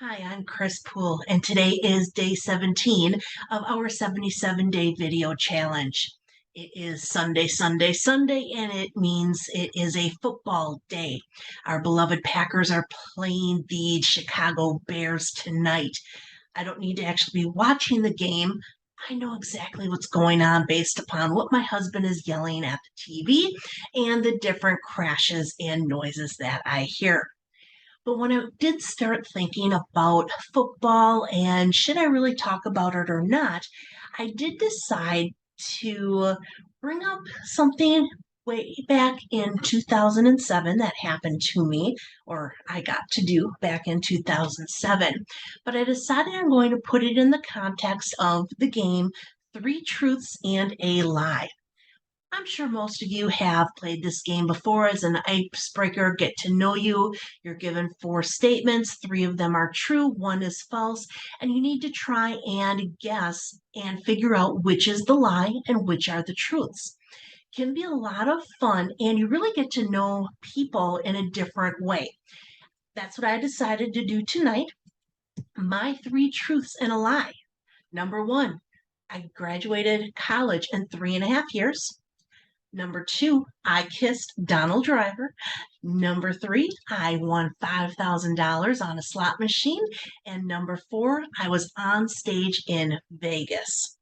Hi, I'm Chris Poole, and today is day 17 of our 77-day video challenge. It is Sunday, Sunday, Sunday, and it means it is a football day. Our beloved Packers are playing the Chicago Bears tonight. I don't need to actually be watching the game. I know exactly what's going on based upon what my husband is yelling at the TV and the different crashes and noises that I hear. But when I did start thinking about football and should I really talk about it or not, I did decide to bring up something way back in 2007 that happened to me, or I got to do back in 2007. But I decided I'm going to put it in the context of the game Three Truths and a Lie. I'm sure most of you have played this game before as an icebreaker, get to know you. You're given four statements, three of them are true, one is false, and you need to try and guess and figure out which is the lie and which are the truths. Can be a lot of fun, and you really get to know people in a different way. That's what I decided to do tonight. My three truths and a lie. Number one, I graduated college in 3.5 years. Number two, I kissed Donald Driver. Number three, I won $5,000 on a slot machine. And number four, I was on stage in Vegas.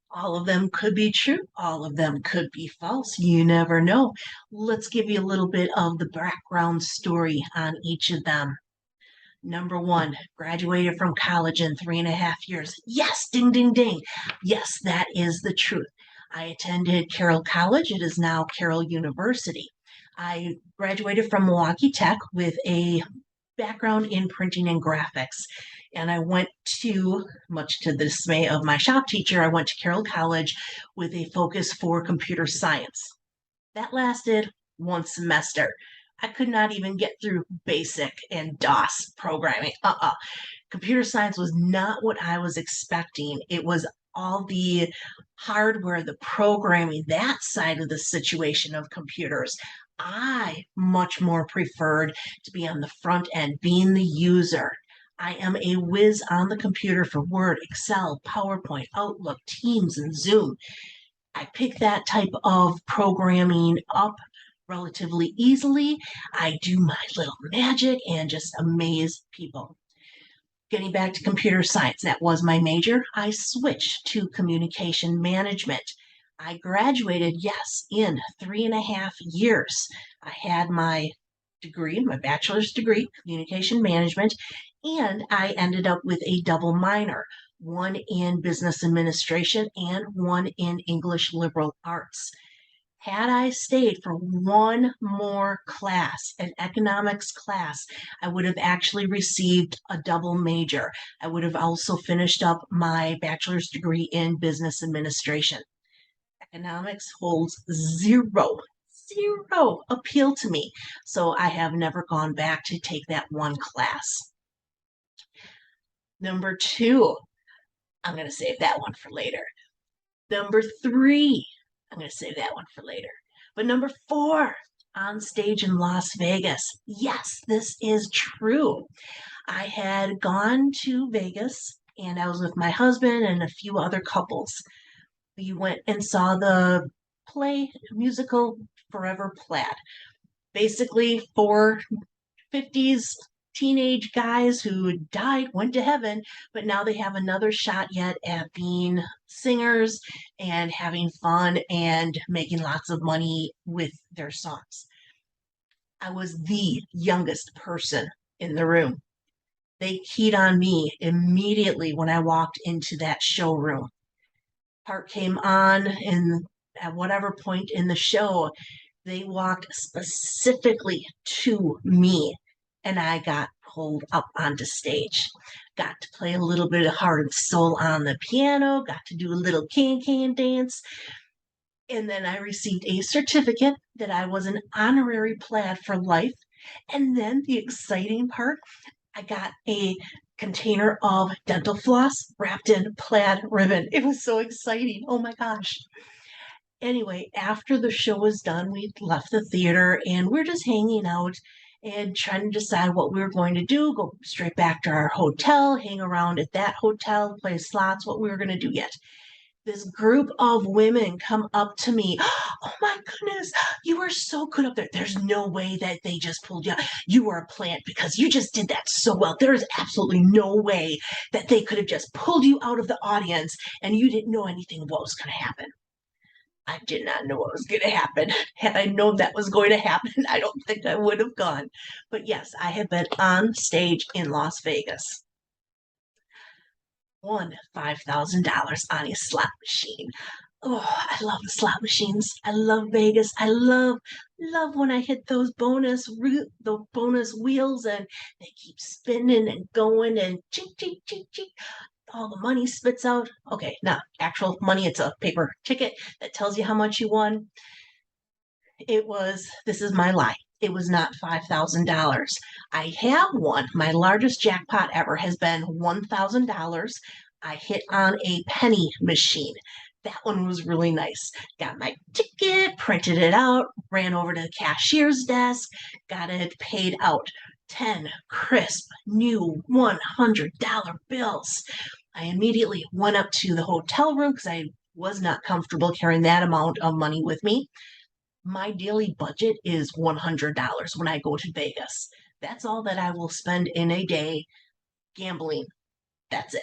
All of them could be true. All of them could be false. You never know. Let's give you a little bit of the background story on each of them. Number one, graduated from college in 3.5 years. Yes, ding, ding, ding. Yes, that is the truth. I attended Carroll College. It is now Carroll University. I graduated from Milwaukee Tech with a background in printing and graphics. And I went to, much to the dismay of my shop teacher, I went to Carroll College with a focus for computer science. That lasted one semester. I could not even get through basic and DOS programming. Computer science was not what I was expecting. It was all the hardware, the programming, that side of the situation of computers. I much more preferred to be on the front end, being the user. I am a whiz on the computer for Word, Excel, PowerPoint, Outlook, Teams, and Zoom. I pick that type of programming up relatively easily. I do my little magic and just amaze people. Getting back to computer science, that was my major. I switched to communication management. I graduated, yes, in 3.5 years. I had my degree, my bachelor's degree, communication management, and I ended up with a double minor, one in business administration and one in English liberal arts. Had I stayed for one more class, an economics class, I would have actually received a double major. I would have also finished up my bachelor's degree in business administration. Economics holds zero appeal to me. So I have never gone back to take that one class. Number two, I'm going to save that one for later. Number three, I'm going to save that one for later. But number four, on stage in Las Vegas. Yes, this is true. I had gone to Vegas and I was with my husband and a few other couples. We went and saw the play musical Forever Plaid. Basically, four 50s teenage guys who died, went to heaven, but now they have another shot yet at being singers and having fun and making lots of money with their songs. I was the youngest person in the room. They keyed on me immediately when I walked into that showroom. Part came on, and at whatever point in the show, they walked specifically to me, and I got pulled up onto stage. Got to play a little bit of Heart and Soul on the piano, got to do a little can dance, and then I received a certificate that I was an honorary plaid for life. And then the exciting part, I got a container of dental floss wrapped in plaid ribbon. It was so exciting. Oh my gosh. Anyway, after the show was done, we left the theater and we're just hanging out and trying to decide what we were going to do, go straight back to our hotel, hang around at that hotel, play slots, what we were going to do yet. This group of women come up to me. Oh my goodness, you were so good up there. There's no way that they just pulled you out. You were a plant because you just did that so well. There is absolutely no way that they could have just pulled you out of the audience and you didn't know anything of what was going to happen. I did not know what was going to happen. Had I known that was going to happen, I don't think I would have gone. But yes, I have been on stage in Las Vegas. Won $5,000 on a slot machine. Oh, I love the slot machines. I love Vegas. I love when I hit those the bonus wheels and they keep spinning and going and ching ching ching ching. All the money spits out. Okay, now actual money, it's a paper ticket that tells you how much you won. This is my lie. It was not $5,000. I have won. My largest jackpot ever has been $1,000. I hit on a penny machine. That one was really nice. Got my ticket, printed it out, ran over to the cashier's desk, got it paid out. 10 crisp new $100 bills. I immediately went up to the hotel room because I was not comfortable carrying that amount of money with me. My daily budget is $100 when I go to Vegas. That's all that I will spend in a day gambling. That's it.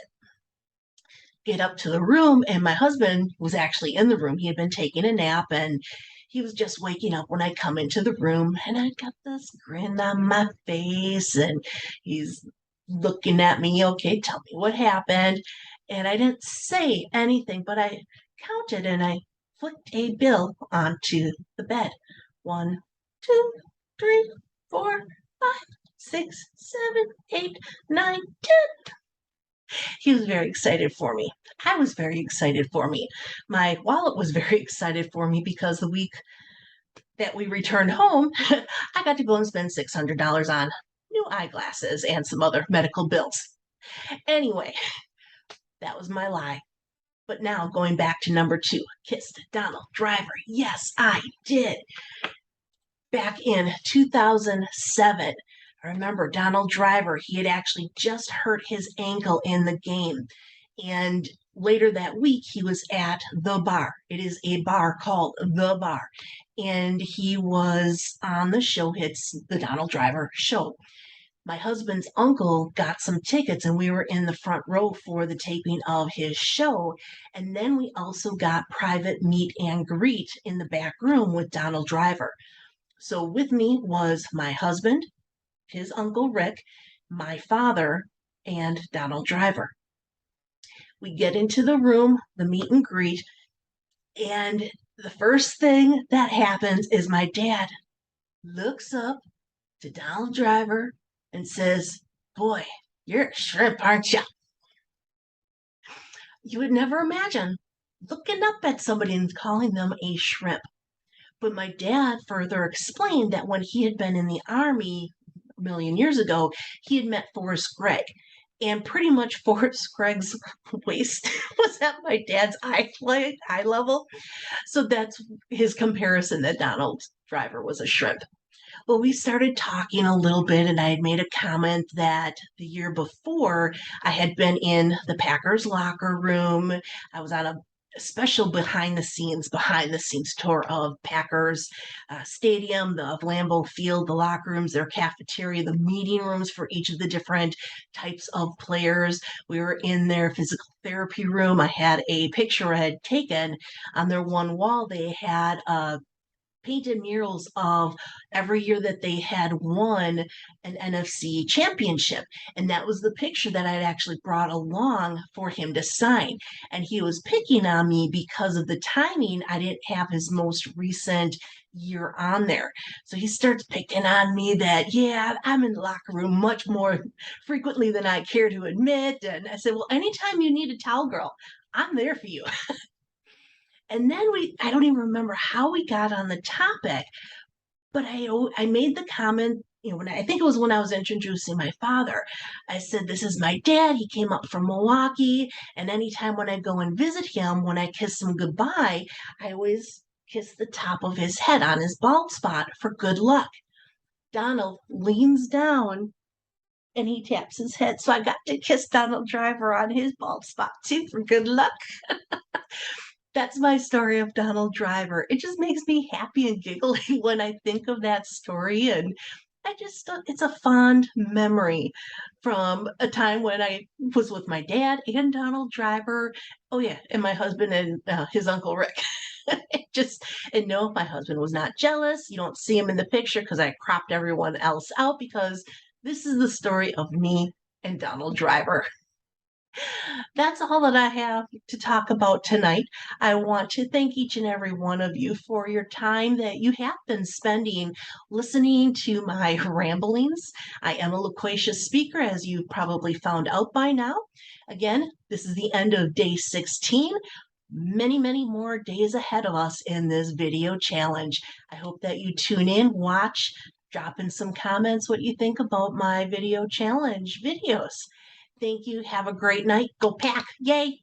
Get up to the room, and my husband was actually in the room. He had been taking a nap, and he was just waking up when I come into the room, and I got this grin on my face, and he's looking at me. Okay, tell me what happened. And I didn't say anything, but I counted and I flicked a bill onto the bed. 1, 2, 3, 4, 5, 6, 7, 8, 9, 10. He was very excited for me. I was very excited for me. My wallet was very excited for me because the week that we returned home, I got to go and spend $600 on new eyeglasses and some other medical bills. Anyway, that was my lie. But now going back to number 2, kissed Donald Driver. Yes, I did. Back in 2007, I remember Donald Driver, he had actually just hurt his ankle in the game. And later that week, he was at the bar. It is a bar called The Bar. And he was on the show, it's the Donald Driver show. My husband's uncle got some tickets and we were in the front row for the taping of his show. And then we also got private meet and greet in the back room with Donald Driver. So with me was my husband, his uncle Rick, my father, and Donald Driver. We get into the room, the meet and greet, and the first thing that happens is my dad looks up to Donald Driver and says, "Boy, you're a shrimp, aren't you?" You would never imagine looking up at somebody and calling them a shrimp. But my dad further explained that when he had been in the Army a million years ago, he had met Forrest Gregg. And pretty much Forrest Gregg's waist was at my dad's eye level. So that's his comparison that Donald Driver was a shrimp. Well, we started talking a little bit, and I had made a comment that the year before I had been in the Packers locker room. I was on a special behind the scenes tour of Packers stadium, the Lambeau Field, the locker rooms, their cafeteria, the meeting rooms for each of the different types of players. We were in their physical therapy room. I had a picture I had taken on their one wall. They had painted murals of every year that they had won an NFC championship. And that was the picture that I'd actually brought along for him to sign. And he was picking on me because of the timing. I didn't have his most recent year on there. So he starts picking on me that, yeah, I'm in the locker room much more frequently than I care to admit. And I said, well, anytime you need a towel girl, I'm there for you. And then I don't even remember how we got on the topic, but I made the comment, when I think it was when I was introducing my father. I said, this is my dad. He came up from Milwaukee. And anytime when I go and visit him, when I kiss him goodbye, I always kiss the top of his head on his bald spot for good luck. Donald leans down and he taps his head. So I got to kiss Donald Driver on his bald spot too for good luck. That's my story of Donald Driver. It just makes me happy and giggly when I think of that story. And it's a fond memory from a time when I was with my dad and Donald Driver. Oh, yeah. And my husband and his Uncle Rick. just, and no, my husband was not jealous. You don't see him in the picture because I cropped everyone else out because this is the story of me and Donald Driver. That's all that I have to talk about tonight. I want to thank each and every one of you for your time that you have been spending listening to my ramblings. I am a loquacious speaker, as you probably found out by now. Again, this is the end of day 16. Many, many more days ahead of us in this video challenge. I hope that you tune in, watch, drop in some comments what you think about my video challenge videos. Thank you. Have a great night. Go Pack. Yay.